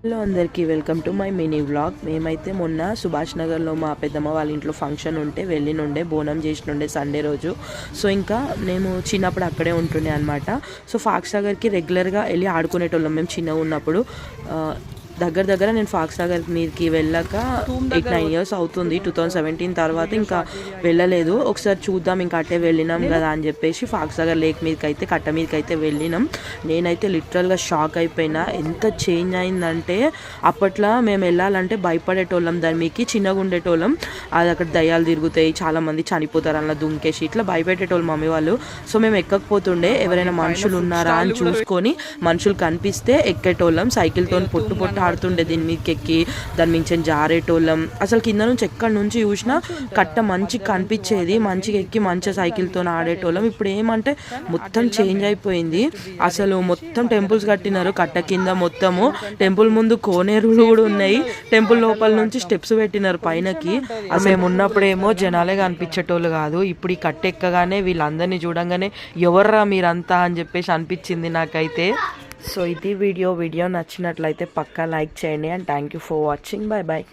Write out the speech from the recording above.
Hello అందరికీ welcome to my mini vlog. మేమైతే మొన్న సుభాష్ నగర్లో మా పెద్దమ్మ వాళ్ళ ఇంట్లో ఫంక్షన్ ఉంటే వెళ్ళినుండే, బోనం చేసినుండే సండే రోజు. సో ఇంకా మేము చిన్నప్పుడు అక్కడే ఉంటుండే అనమాట. సో ఫాక్స్ నగర్కి రెగ్యులర్గా వెళ్ళి ఆడుకునేటోళ్ళం మేము చిన్నగా ఉన్నప్పుడు. దగ్గర నేను ఫాక్స్ నగర్ మీదకి వెళ్ళాక 8-9 years అవుతుంది. 2017 తర్వాత ఇంకా వెళ్ళలేదు. ఒకసారి చూద్దాం, ఇంకా అట్టే వెళ్ళినాం కదా అని చెప్పేసి ఫాక్స్ నగర్ లేక్ మీదకి అయితే కట్ట మీదకి అయితే వెళ్ళినాం. నేనైతే లిటరల్గా షాక్ అయిపోయినా. ఎంత చేంజ్ అయిందంటే అప్పట్లో మేము వెళ్ళాలంటే భయపడేటోళ్ళం, దాని మీకు చిన్నగా ఉండేటోళ్ళం. అది అక్కడ దయ్యాలు తిరుగుతాయి, చాలామంది చనిపోతారు అలా దుంకేసి, ఇట్లా భయపెట్టేటోళ్ళు మమ్మీ వాళ్ళు. సో మేము ఎక్కకపోతుండే, ఎవరైనా మనుషులు ఉన్నారా అని చూసుకొని మనుషులు కనిపిస్తే ఎక్కేటోళ్ళం. సైకిల్తో పొట్టు ఆడుతుండే, దీని మీదకి ఎక్కి దాని మించి జారేటోళ్ళం. అసలు కింద నుంచి ఎక్కడి నుంచి చూసినా కట్ట మంచిగా కనిపించేది, మంచిగా ఎక్కి మంచిగా సైకిల్తో ఆడేటోళ్ళం. ఇప్పుడు ఏమంటే మొత్తం చేంజ్ అయిపోయింది. అసలు మొత్తం టెంపుల్స్ కట్టినారు కట్ట కింద. మొత్తము టెంపుల్ ముందు కోనేరులు కూడా ఉన్నాయి, టెంపుల్ లోపల నుంచి స్టెప్స్ పెట్టినారు పైనకి. అసలు మేము ఉన్నప్పుడేమో జనాలే కనిపించేటోళ్ళు కాదు, ఇప్పుడు ఈ కట్ట ఎక్కగానే వీళ్ళందరినీ చూడంగానే ఎవర్రా మీరంతా అని చెప్పేసి అనిపించింది నాకైతే. సో ఇది వీడియో నచ్చినట్లయితే పక్కా లైక్ చేయండి. And thank you for watching. Bye bye.